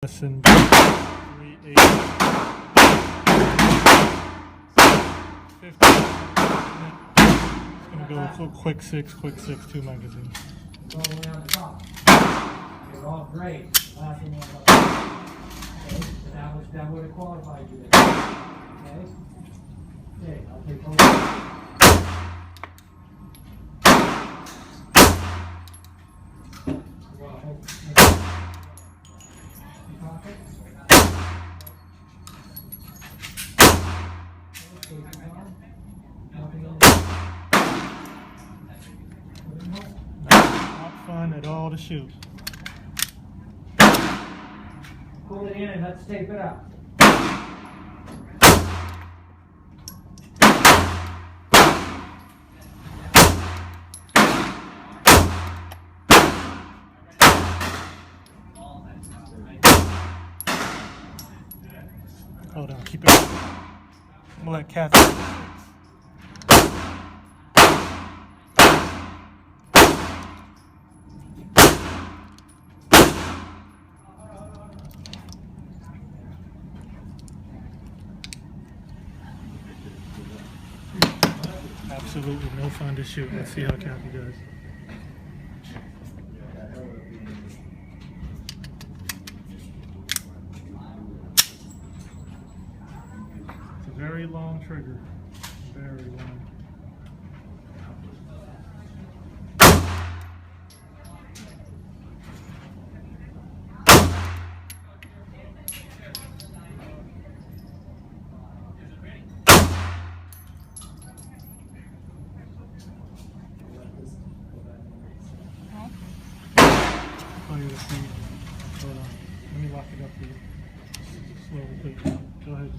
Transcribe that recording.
Madison 380. 50. It's gonna go for quick six, 2 magazines. All the way on the top. They're all great. Last one on the top. Okay, so that would have qualified you there. Okay? Okay, I'll take both. Not fun at all to shoot. Pull it in and let's tape it up. Hold on, keep it. I'm gonna let Kathy. Absolutely no fun to shoot. Let's see how Kathy does. It's a very long trigger. Very long. Oh, you're the same. Hold on. Let me lock it up for you. Slowly, please. Go ahead.